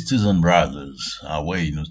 Sisters and brothers,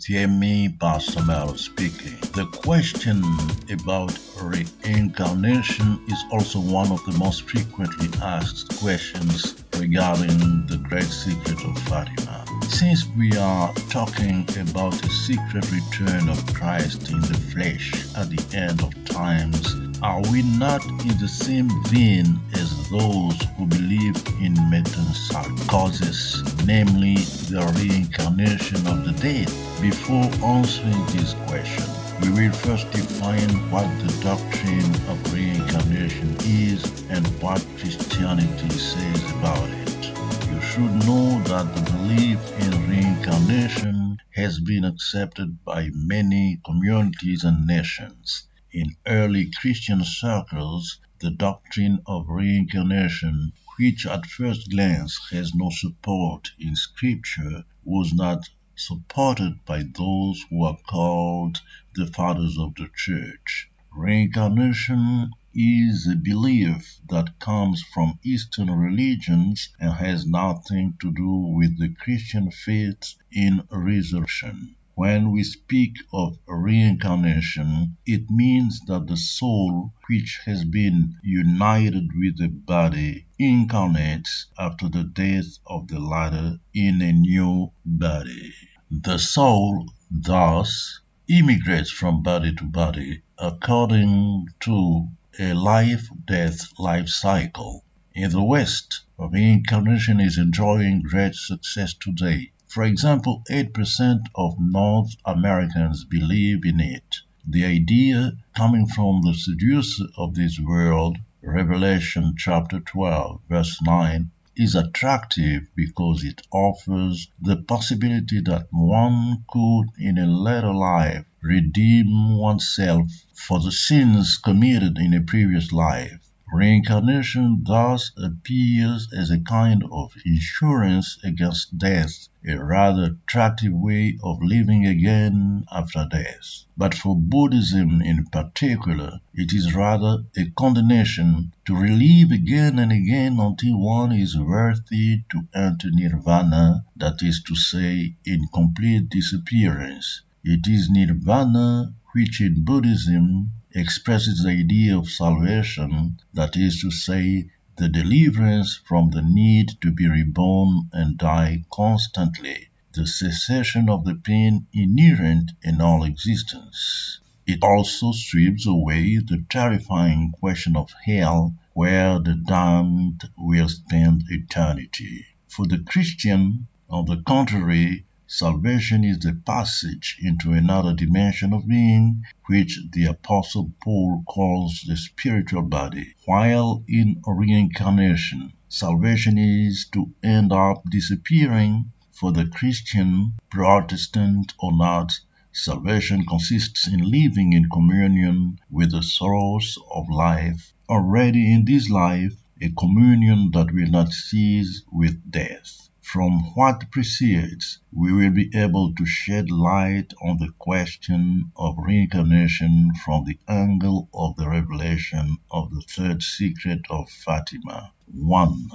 hear me, Pastor Melo speaking. The question about reincarnation is also one of the most frequently asked questions regarding the great secret of Fatima. Since we are talking about a secret return of Christ in the flesh at the end of times, are we not in the same vein as those who believe in metempsychosis, namely the reincarnation of the dead? Before answering this question, we will first define what the doctrine of reincarnation is and what Christianity says about it. You should know that the belief in reincarnation has been accepted by many communities and nations. In early Christian circles, the doctrine of reincarnation, which at first glance has no support in Scripture, was not supported by those who are called the Fathers of the Church. Reincarnation is a belief that comes from Eastern religions and has nothing to do with the Christian faith in resurrection. When we speak of reincarnation, it means that the soul, which has been united with the body, incarnates after the death of the latter in a new body. The soul, thus, immigrates from body to body according to a life-death life cycle. In the West, reincarnation is enjoying great success today. For example, 8% of North Americans believe in it. The idea, coming from the seducer of this world, Revelation chapter 12, verse 9, is attractive because it offers the possibility that one could, in a later life, redeem oneself for the sins committed in a previous life. Reincarnation thus appears as a kind of insurance against death, a rather attractive way of living again after death. But for Buddhism in particular, it is rather a condemnation to relive again and again until one is worthy to enter nirvana, that is to say, in complete disappearance. It is nirvana which in Buddhism expresses the idea of salvation, that is to say, the deliverance from the need to be reborn and die constantly, the cessation of the pain inherent in all existence. It also sweeps away the terrifying question of hell, where the damned will spend eternity. For the Christian, on the contrary, salvation is the passage into another dimension of being, which the Apostle Paul calls the spiritual body. While in reincarnation, salvation is to end up disappearing, for the Christian, Protestant or not, salvation consists in living in communion with the source of life, already in this life, a communion that will not cease with death. From what precedes, we will be able to shed light on the question of reincarnation from the angle of the revelation of the third secret of Fatima. 1.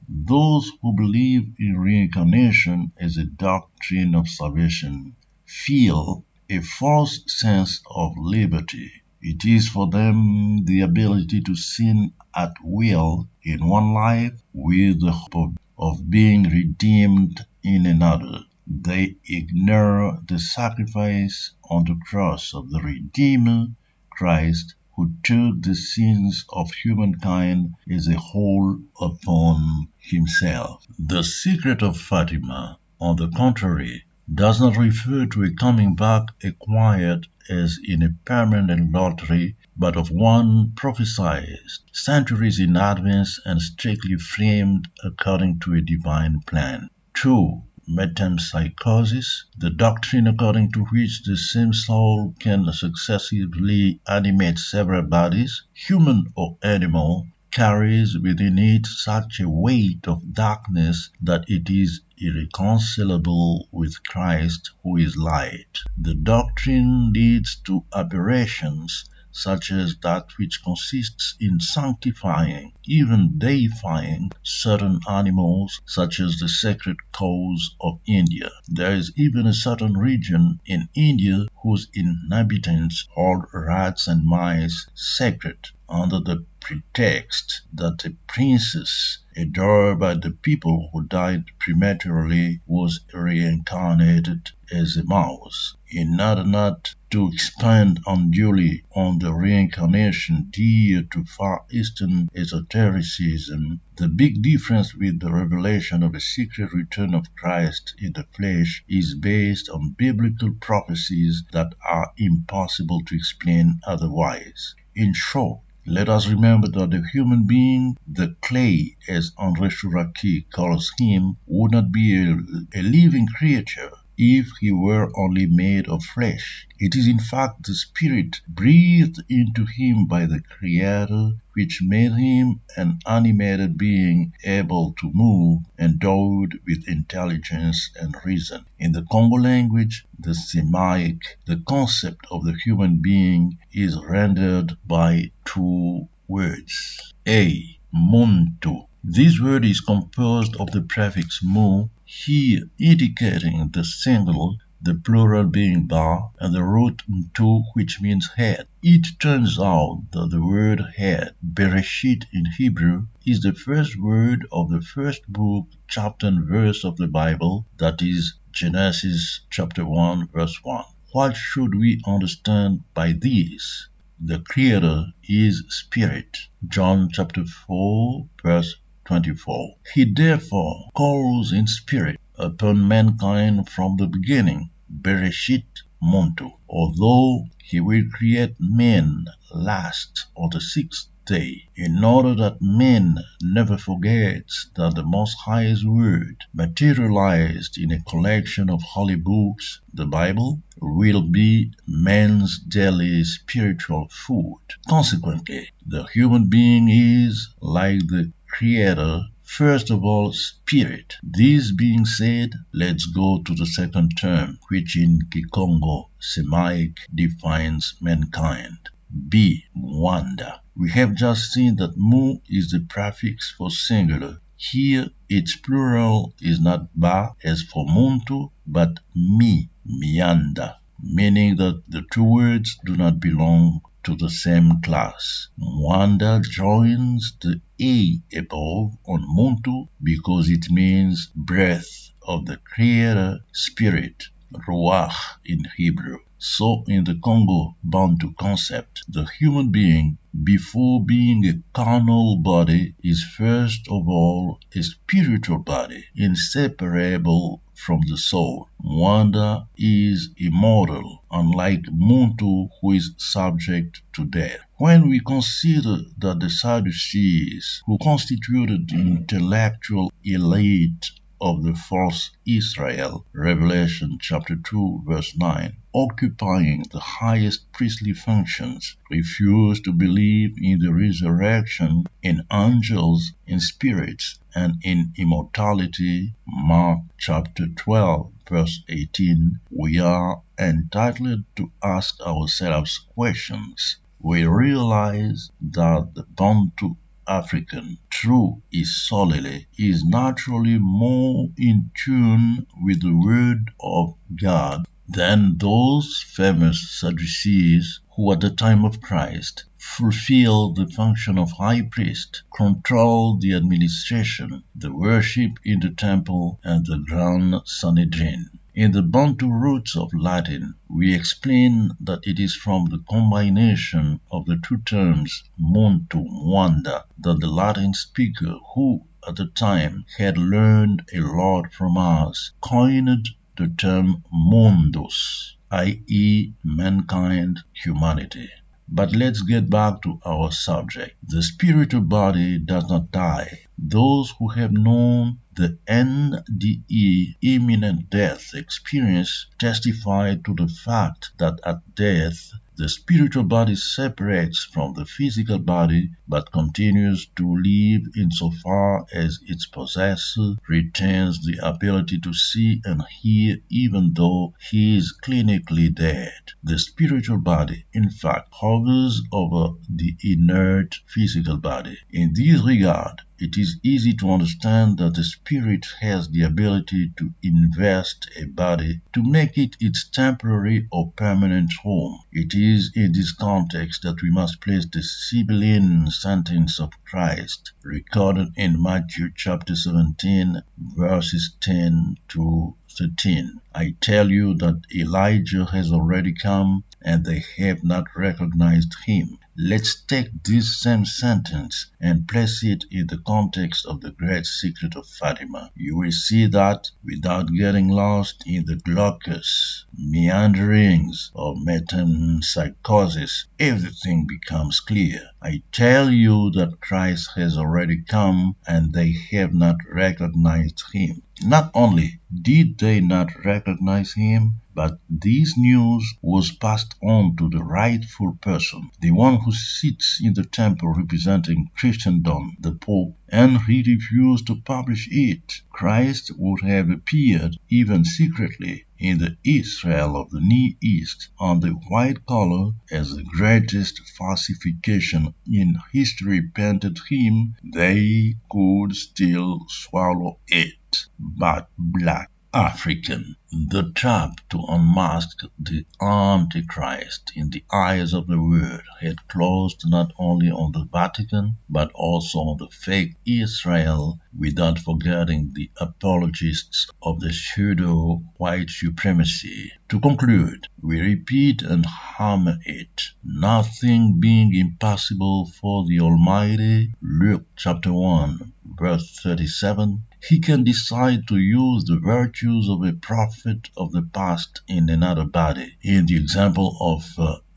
Those who believe in reincarnation as a doctrine of salvation feel a false sense of liberty. It is for them the ability to sin at will in one life with the hope of being redeemed in another. They ignore the sacrifice on the cross of the Redeemer, Christ, who took the sins of humankind as a whole upon himself. The secret of Fatima, on the contrary, does not refer to a coming back acquired as in a permanent lottery, but of one prophesied centuries in advance and strictly framed according to a divine plan. 2. Metempsychosis, the doctrine according to which the same soul can successively animate several bodies, human or animal, carries within it such a weight of darkness that it is irreconcilable with Christ, who is light. The doctrine leads to aberrations, such as that which consists in sanctifying, even deifying, certain animals, such as the sacred cows of India. There is even a certain region in India whose inhabitants hold rats and mice sacred, under the pretext that a princess adored by the people who died prematurely was reincarnated as a mouse. In order not to expand unduly on the reincarnation dear to Far Eastern esotericism, the big difference with the revelation of a secret return of Christ in the flesh is based on biblical prophecies that are impossible to explain otherwise. In short, let us remember that the human being, the clay, as André Chouraki calls him, would not be a living creature if he were only made of flesh. It is in fact the spirit breathed into him by the Creator which made him an animated being able to move, endowed with intelligence and reason. In the Congo language, the Semitic, the concept of the human being is rendered by two words. A. Muntu. This word is composed of the prefix mu, here indicating the single, the plural being ba, and the root ntu, which means head. It turns out that the word head, bereshit in Hebrew, is the first word of the first book, chapter and verse of the Bible, that is Genesis chapter 1, verse 1. What should we understand by this? The Creator is Spirit. John chapter 4, verse 24. He therefore calls in spirit upon mankind from the beginning, Bereshit Muntu, although he will create men last on the sixth day, in order that man never forgets that the Most High's Word, materialized in a collection of holy books, the Bible, will be man's daily spiritual food. Consequently, the human being is, like the Creator, first of all, spirit. This being said, let's go to the second term, which in Kikongo Semitic defines mankind. B. Mwanda. We have just seen that mu is the prefix for singular. Here, its plural is not ba as for muntu, but mi, mianda, meaning that the two words do not belong to the same class. Mwanda joins the A above on muntu because it means breath of the Creator Spirit, ruach in Hebrew. So in the Congo Bantu concept, the human being, before being a carnal body, is first of all a spiritual body, inseparable from the soul. Mwanda is immortal, unlike Muntu, who is subject to death. When we consider that the Sadducees, who constituted the intellectual elite of the false Israel, Revelation chapter 2, verse 9, occupying the highest priestly functions, refuse to believe in the resurrection, in angels, in spirits, and in immortality, Mark chapter 12, verse 18, we are entitled to ask ourselves questions. We realize that the Bantu African, through his solely, is naturally more in tune with the Word of God than those famous Sadducees who at the time of Christ fulfilled the function of high priest, controlled the administration, the worship in the temple, and the Grand Sanhedrin. In the Bantu roots of Latin, we explain that it is from the combination of the two terms muntu, mwanda, that the Latin speaker, who at the time had learned a lot from us, coined the term mundus, i.e. mankind, humanity. But let's get back to our subject. The spiritual body does not die. Those who have known the NDE, imminent death experience, testify to the fact that at death The spiritual body separates from the physical body but continues to live insofar as its possessor retains the ability to see and hear even though he is clinically dead. The spiritual body, in fact, hovers over the inert physical body. In this regard, it is easy to understand that the spirit has the ability to invest a body to make it its temporary or permanent home. It is in this context that we must place the Sibylline sentence of Christ, recorded in Matthew chapter 17, verses 10 to 13. I tell you that Elijah has already come, and they have not recognized him. Let's take this same sentence and place it in the context of the great secret of Fatima. You will see that without getting lost in the glaucous meanderings of metempsychosis, everything becomes clear. I tell you that Christ has already come and they have not recognized him. Not only did they not recognize him, but this news was passed on to the rightful person, the one who sits in the temple representing Christendom, the Pope, and he refused to publish it. Christ would have appeared, even secretly, in the Israel of the Near East on the white collar as the greatest falsification in history painted him. They could still swallow it. But black African. The trap to unmask the Antichrist in the eyes of the world had closed not only on the Vatican, but also on the fake Israel, without forgetting the apologists of the pseudo-white supremacy. To conclude, we repeat and hammer it. Nothing being impossible for the Almighty, Luke chapter 1, verse 37, he can decide to use the virtues of a prophet of the past in another body, in the example of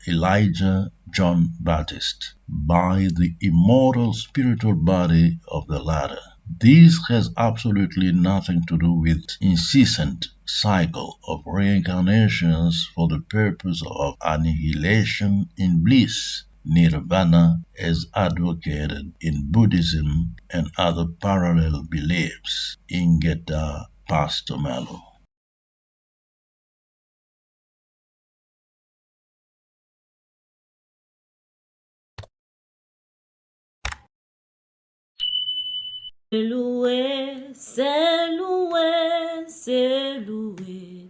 Elijah John Baptist, by the immortal spiritual body of the latter. This has absolutely nothing to do with incessant cycle of reincarnations for the purpose of annihilation in bliss, nirvana, as advocated in Buddhism and other parallel beliefs. Ingeta Pastor Melo. C'est loué,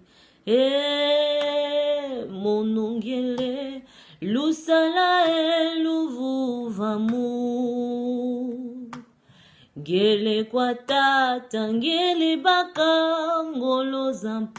monongele, lusala eluvuvamu. Gele kwa tata, ngele baka, ngolo zampa.